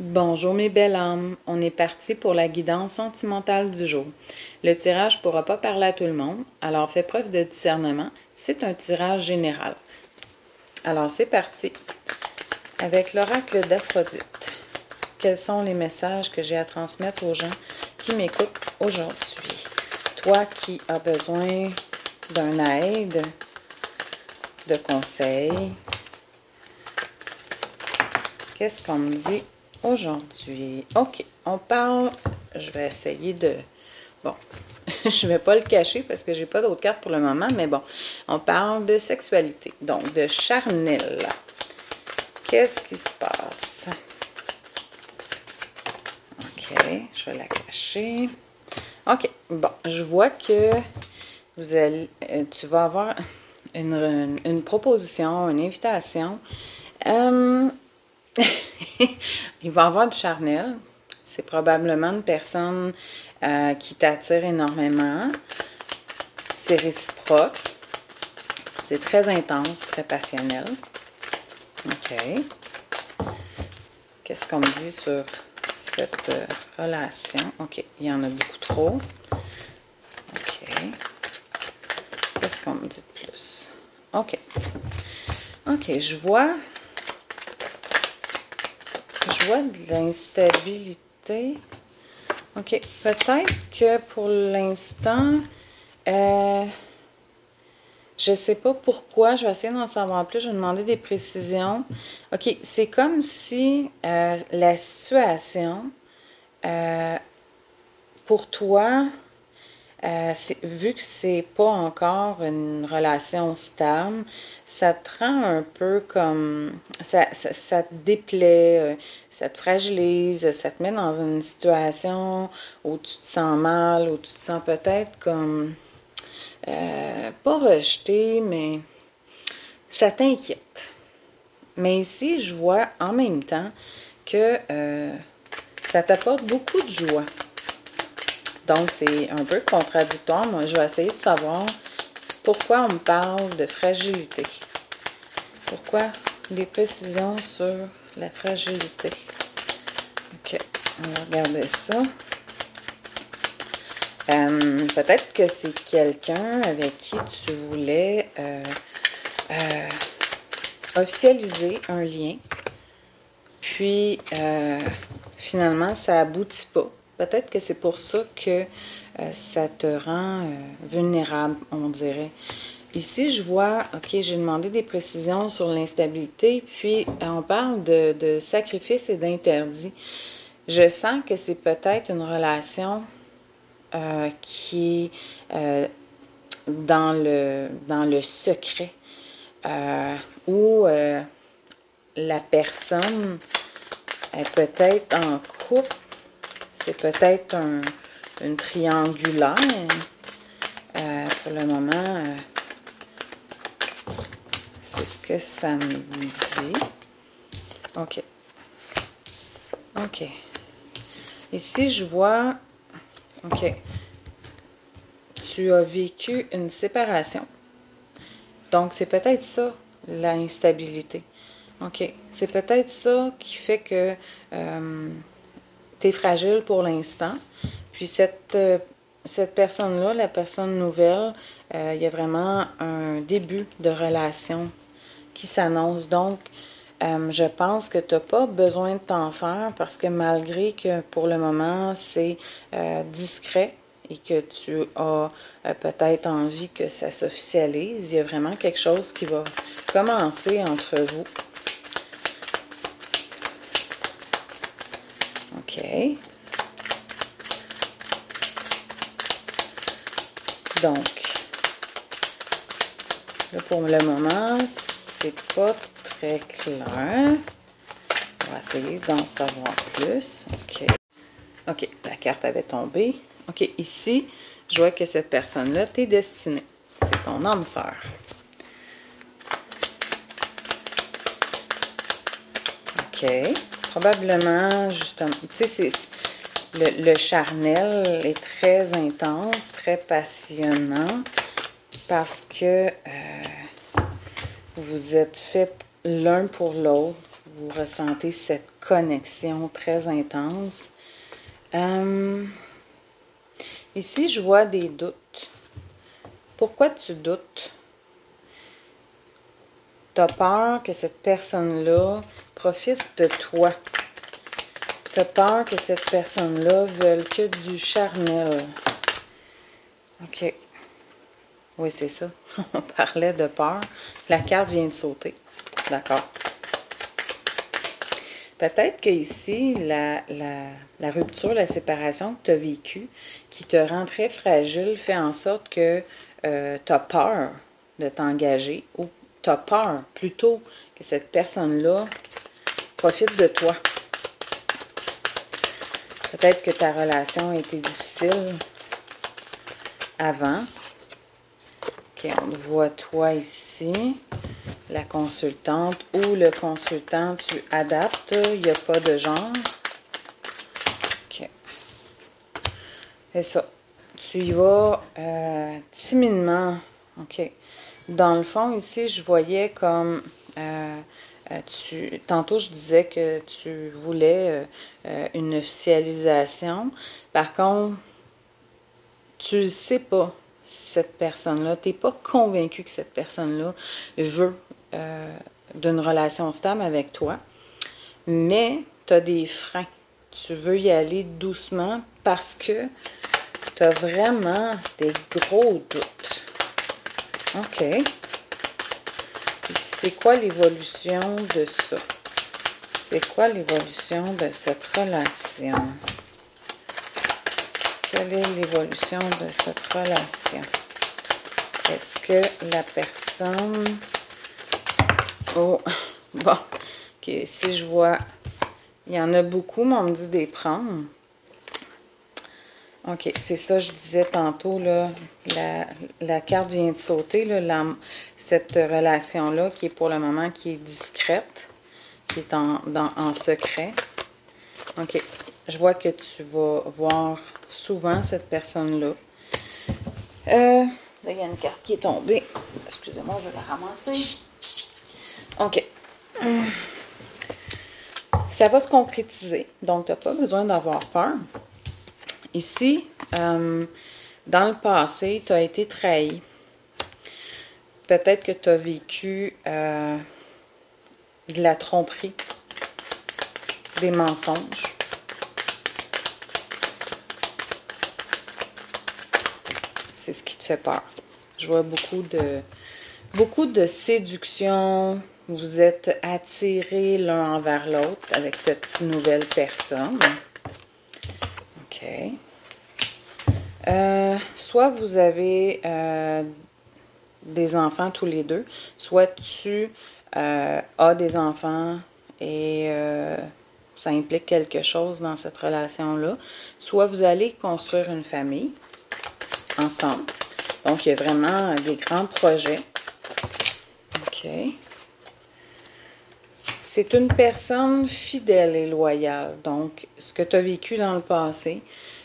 Bonjour mes belles âmes, on est parti pour la guidance sentimentale du jour. Le tirage ne pourra pas parler à tout le monde, alors fais preuve de discernement, c'est un tirage général. Alors c'est parti avec l'oracle d'Aphrodite. Quels sont les messages que j'ai à transmettre aux gens qui m'écoutent aujourd'hui? Toi qui as besoin d'un aide, de conseils, qu'est-ce qu'on me dit aujourd'hui? OK, on parle, je vais essayer de... Bon, je ne vais pas le cacher parce que j'ai pas d'autres cartes pour le moment, mais bon, on parle de sexualité, donc de charnel. Qu'est-ce qui se passe? OK, je vais la cacher. OK, bon, je vois que tu vas avoir une proposition, une invitation. Il va y avoir du charnel. C'est probablement une personne qui t'attire énormément. C'est réciproque. C'est très intense, très passionnel. OK. Qu'est-ce qu'on me dit sur cette relation? OK. Il y en a beaucoup trop. OK. Qu'est-ce qu'on me dit de plus? OK. OK. Je vois de l'instabilité. OK. Peut-être que pour l'instant, je ne sais pas pourquoi. Je vais essayer d'en savoir plus. Je vais demander des précisions. OK. C'est comme si la situation, pour toi, vu que c'est pas encore une relation stable, ça te rend un peu comme... Ça te déplaît, ça te fragilise, ça te met dans une situation où tu te sens mal, où tu te sens peut-être comme... pas rejeté, mais ça t'inquiète. Mais ici, je vois en même temps que ça t'apporte beaucoup de joie. Donc, c'est un peu contradictoire. Moi, je vais essayer de savoir pourquoi on me parle de fragilité. Pourquoi des précisions sur la fragilité. OK, on va regarder ça. Peut-être que c'est quelqu'un avec qui tu voulais officialiser un lien. Puis, finalement, ça aboutit pas. Peut-être que c'est pour ça que ça te rend vulnérable, on dirait. Ici, je vois, OK, j'ai demandé des précisions sur l'instabilité, puis on parle de sacrifice et d'interdit. Je sens que c'est peut-être une relation qui est dans le secret, où la personne est peut-être en couple. C'est peut-être une triangulaire. Pour le moment, c'est ce que ça me dit. OK. OK. Ici, je vois... OK. Tu as vécu une séparation. Donc, c'est peut-être ça, l'instabilité. OK. C'est peut-être ça qui fait que tu es fragile pour l'instant. Puis cette personne-là, la personne nouvelle, il y a vraiment un début de relation qui s'annonce. Donc, je pense que tu n'as pas besoin de t'en faire parce que malgré que pour le moment, c'est discret et que tu as peut-être envie que ça s'officialise, il y a vraiment quelque chose qui va commencer entre vous. OK. Donc, là, pour le moment, c'est pas très clair. On va essayer d'en savoir plus. OK. OK, la carte avait tombé. OK, ici, je vois que cette personne-là, t'es destinée. C'est ton âme sœur. OK. Probablement, justement, tu sais, le charnel est très intense, très passionnant parce que vous êtes fait l'un pour l'autre. vous ressentez cette connexion très intense. Ici, je vois des doutes. Pourquoi tu doutes? Tu as peur que cette personne-là profite de toi. Tu as peur que cette personne-là veuille que du charnel. OK. Oui, c'est ça. On parlait de peur. La carte vient de sauter. D'accord. Peut-être qu'ici, la rupture, la séparation que tu as vécue, qui te rend très fragile, fait en sorte que tu as peur de t'engager ou tu as peur plutôt que cette personne-là profite de toi. Peut-être que ta relation a été difficile avant. OK, on voit toi ici, la consultante ou le consultant, tu adaptes, il n'y a pas de genre. OK. C'est ça. Tu y vas timidement. OK. Dans le fond, ici, je voyais comme... tantôt, je disais que tu voulais une officialisation. Par contre, tu ne sais pas si cette personne-là, tu n'es pas convaincu que cette personne-là veut d'une relation stable avec toi, mais tu as des freins. Tu veux y aller doucement parce que tu as vraiment des gros doutes. OK. C'est quoi l'évolution de ça? C'est quoi l'évolution de cette relation? Quelle est l'évolution de cette relation? Est-ce que la personne... Oh, bon, ok, si je vois... Il y en a beaucoup, mais on me dit des prendre. OK, c'est ça, je disais tantôt, là, la carte vient de sauter, là, cette relation-là, qui est pour le moment, qui est discrète, qui est en secret. OK, je vois que tu vas voir souvent cette personne-là. Là, il y a une carte qui est tombée. Excusez-moi, je vais la ramasser. OK. Ça va se concrétiser, donc tu n'as pas besoin d'avoir peur. Ici, dans le passé, tu as été trahi. Peut-être que tu as vécu de la tromperie, des mensonges. C'est ce qui te fait peur. Je vois beaucoup de séduction. Vous êtes attirés l'un envers l'autre avec cette nouvelle personne. OK. Soit vous avez des enfants tous les deux, soit tu as des enfants et ça implique quelque chose dans cette relation-là, soit vous allez construire une famille ensemble. Donc, il y a vraiment des grands projets. OK. C'est une personne fidèle et loyale. Donc, ce que tu as vécu dans le passé,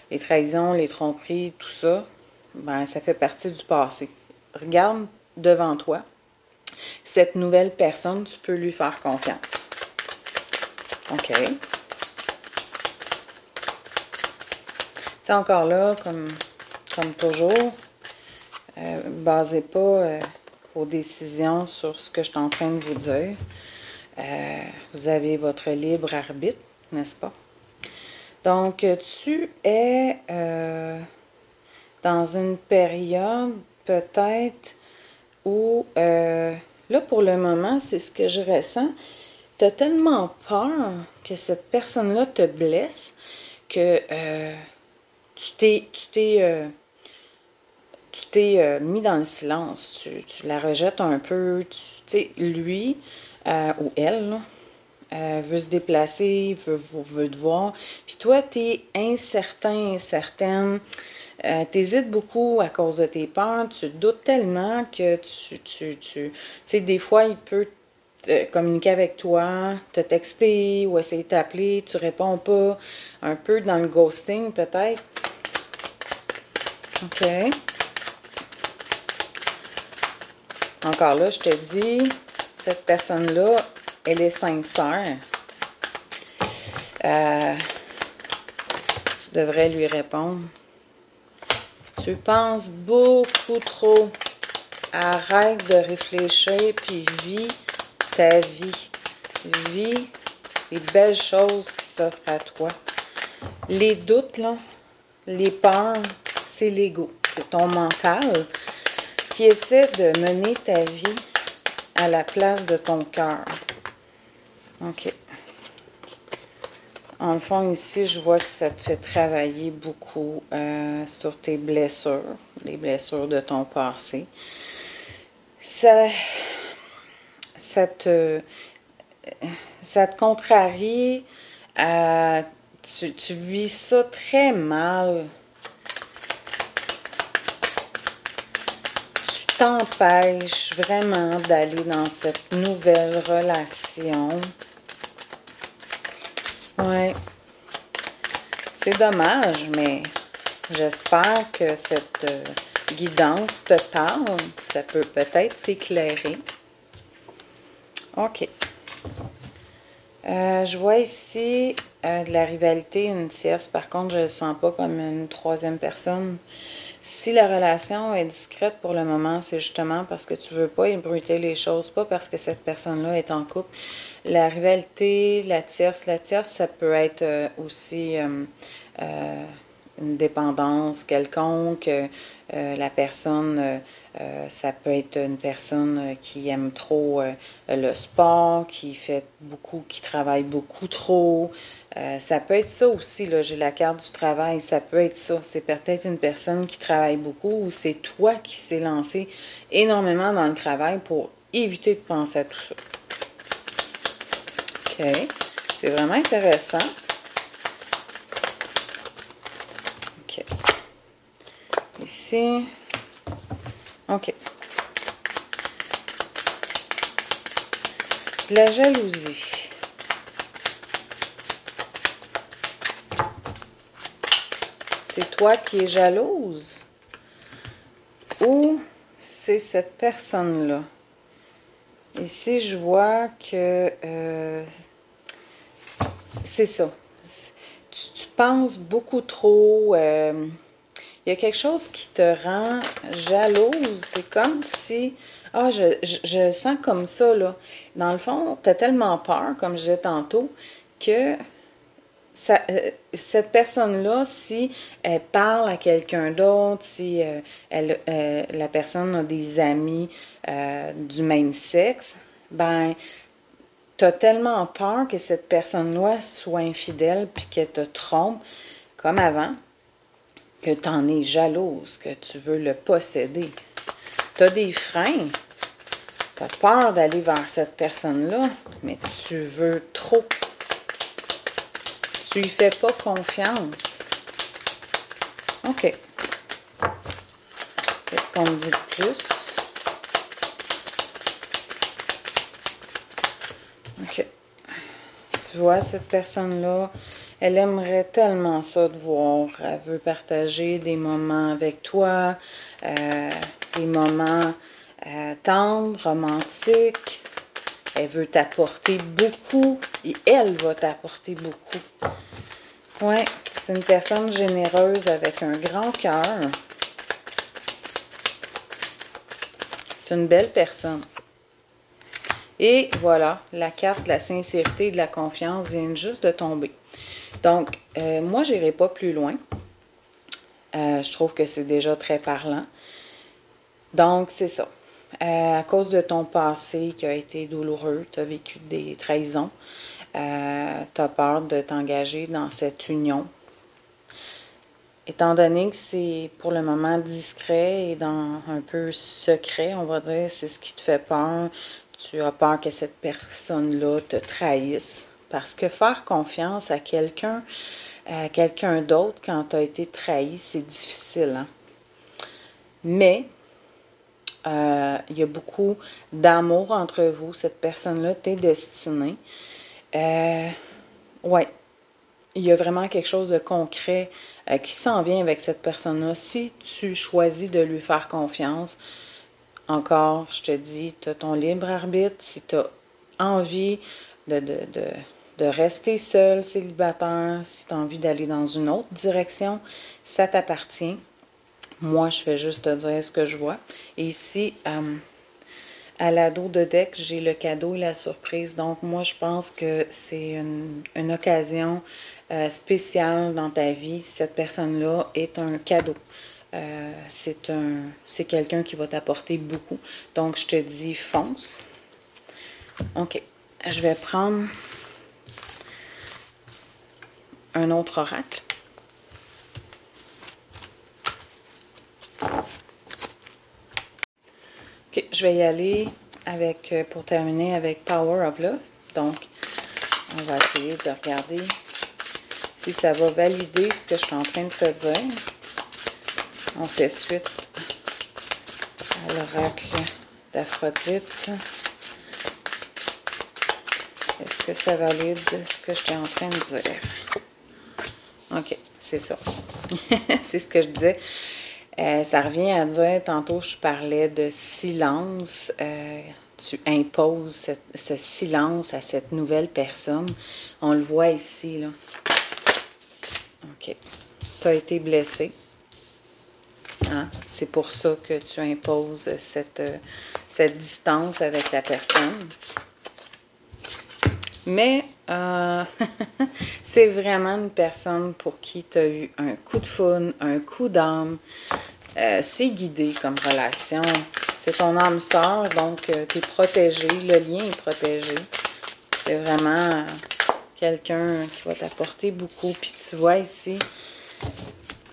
les trahisons, les tromperies, tout ça, ben, ça fait partie du passé. Regarde devant toi. Cette nouvelle personne, tu peux lui faire confiance. OK. Tu sais, encore là, comme toujours, basez pas vos décisions sur ce que je suis en train de vous dire. Vous avez votre libre arbitre, n'est-ce pas? Donc, tu es dans une période peut-être où, là pour le moment, c'est ce que je ressens, tu as tellement peur que cette personne-là te blesse que tu t'es mis dans le silence, tu la rejettes un peu, tu sais, lui ou elle, là, veut se déplacer, veut te voir. Puis toi, tu es incertain, incertaine. Tu hésites beaucoup à cause de tes peurs. Tu doutes tellement que tu sais, des fois, il peut communiquer avec toi, te texter ou essayer de t'appeler. Tu réponds pas. Un peu dans le ghosting, peut-être. OK. Encore là, je te dis, cette personne-là elle est sincère. Tu devrais lui répondre. Tu penses beaucoup trop. Arrête de réfléchir, puis vis ta vie. Vis les belles choses qui s'offrent à toi. Les doutes, là, les peurs, c'est l'ego. C'est ton mental qui essaie de mener ta vie à la place de ton cœur. OK. En le fond, ici, je vois que ça te fait travailler beaucoup sur tes blessures, les blessures de ton passé. Ça te contrarie. Tu vis ça très mal. Tu t'empêches vraiment d'aller dans cette nouvelle relation. Ouais. C'est dommage, mais j'espère que cette guidance te parle. Ça peut peut-être t'éclairer. OK. Je vois ici de la rivalité, une tierce. Par contre, je ne le sens pas comme une troisième personne. Si la relation est discrète pour le moment, c'est justement parce que tu ne veux pas ébruiter les choses, pas parce que cette personne-là est en couple. La rivalité, la tierce, ça peut être aussi une dépendance quelconque. La personne, ça peut être une personne qui aime trop le sport, qui fait beaucoup, qui travaille beaucoup trop. Ça peut être ça aussi, là, j'ai la carte du travail, ça peut être ça. C'est peut-être une personne qui travaille beaucoup ou c'est toi qui s'est lancé énormément dans le travail pour éviter de penser à tout ça. OK. C'est vraiment intéressant. OK. Ici. OK. De la jalousie. C'est toi qui es jalouse? Ou c'est cette personne-là? Ici, je vois que c'est ça. Tu penses beaucoup trop. Il y a quelque chose qui te rend jalouse. C'est comme si... Ah, je sens comme ça, là. Dans le fond, tu as tellement peur, comme je disais tantôt, que cette personne-là, si elle parle à quelqu'un d'autre, si la personne a des amis du même sexe, ben, tu as tellement peur que cette personne-là soit infidèle puis qu'elle te trompe, comme avant, que tu en es jalouse, que tu veux le posséder. Tu as des freins. Tu as peur d'aller vers cette personne-là, mais tu veux trop. Tu lui fais pas confiance. OK. Qu'est-ce qu'on me dit de plus? OK. Tu vois, cette personne-là, elle aimerait tellement ça te voir. Elle veut partager des moments avec toi, des moments tendres, romantiques. Elle veut t'apporter beaucoup et elle va t'apporter beaucoup. Ouais, c'est une personne généreuse avec un grand cœur. C'est une belle personne. Et voilà, la carte de la sincérité et de la confiance vient juste de tomber. Donc, moi, je n'irai pas plus loin. Je trouve que c'est déjà très parlant. Donc, c'est ça. À cause de ton passé qui a été douloureux, tu as vécu des trahisons, tu as peur de t'engager dans cette union. Étant donné que c'est pour le moment discret et dans un peu secret, on va dire, c'est ce qui te fait peur. Tu as peur que cette personne-là te trahisse. Parce que faire confiance à quelqu'un d'autre quand tu as été trahi, c'est difficile. Hein? Mais il y a beaucoup d'amour entre vous. Cette personne-là t'est destinée. Ouais. Il y a vraiment quelque chose de concret qui s'en vient avec cette personne-là. Si tu choisis de lui faire confiance, encore, je te dis, tu as ton libre arbitre. Si tu as envie de rester seul, célibataire, si tu as envie d'aller dans une autre direction, ça t'appartient. Moi, je fais juste te dire ce que je vois. Et ici, à l'ado de deck, j'ai le cadeau et la surprise. Donc, moi, je pense que c'est une occasion spéciale dans ta vie. Cette personne-là est un cadeau. C'est quelqu'un qui va t'apporter beaucoup. Donc, je te dis fonce. OK. Je vais prendre un autre oracle. OK, je vais y aller avec, pour terminer avec Power of Love. Donc, on va essayer de regarder si ça va valider ce que je suis en train de te dire. On fait suite à l'oracle d'Aphrodite. Est-ce que ça valide ce que je suis en train de dire? OK, c'est ça. C'est ce que je disais. Ça revient à dire, tantôt je parlais de silence. Tu imposes ce silence à cette nouvelle personne. On le voit ici, là. OK. Tu as été blessé. Hein? C'est pour ça que tu imposes cette distance avec la personne. Mais c'est vraiment une personne pour qui tu as eu un coup de foudre, un coup d'âme. C'est guidé comme relation. C'est ton âme sœur, donc tu es protégé. Le lien est protégé. C'est vraiment quelqu'un qui va t'apporter beaucoup. Puis tu vois ici,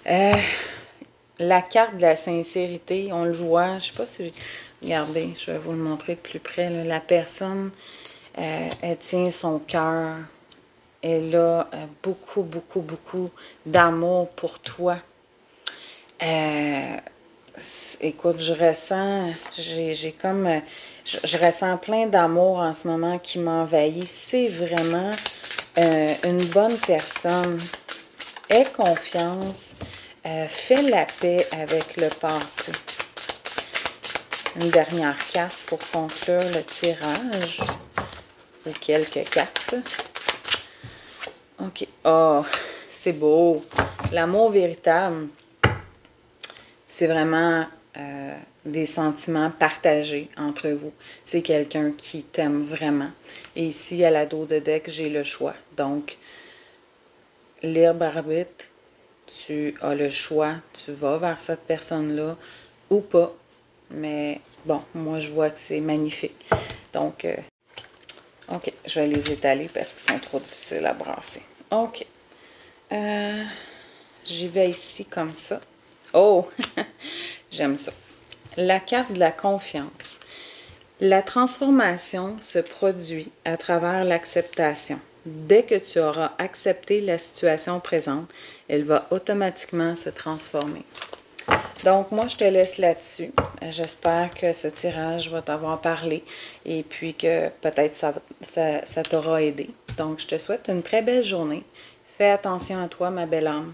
la carte de la sincérité, on le voit. Je ne sais pas si... Regardez, je vais vous le montrer de plus près. Là. La personne... elle tient son cœur. Elle a beaucoup, beaucoup, beaucoup d'amour pour toi. Écoute, je ressens, j'ai comme, je ressens plein d'amour en ce moment qui m'envahit. C'est vraiment une bonne personne. Aie confiance. Fais la paix avec le passé. Une dernière carte pour conclure le tirage. Ou quelques cartes. OK. Oh, c'est beau. L'amour véritable, c'est vraiment des sentiments partagés entre vous. C'est quelqu'un qui t'aime vraiment. Et ici, à la dos de deck, j'ai le choix. Donc, libre arbitre, tu as le choix. Tu vas vers cette personne-là ou pas. Mais bon, moi, je vois que c'est magnifique. Donc, OK, je vais les étaler parce qu'ils sont trop difficiles à brasser. OK. J'y vais ici comme ça. Oh! J'aime ça. La carte de la confiance. La transformation se produit à travers l'acceptation. Dès que tu auras accepté la situation présente, elle va automatiquement se transformer. Donc, moi, je te laisse là-dessus. J'espère que ce tirage va t'avoir parlé et puis que peut-être ça t'aura aidé. Donc, je te souhaite une très belle journée. Fais attention à toi, ma belle âme.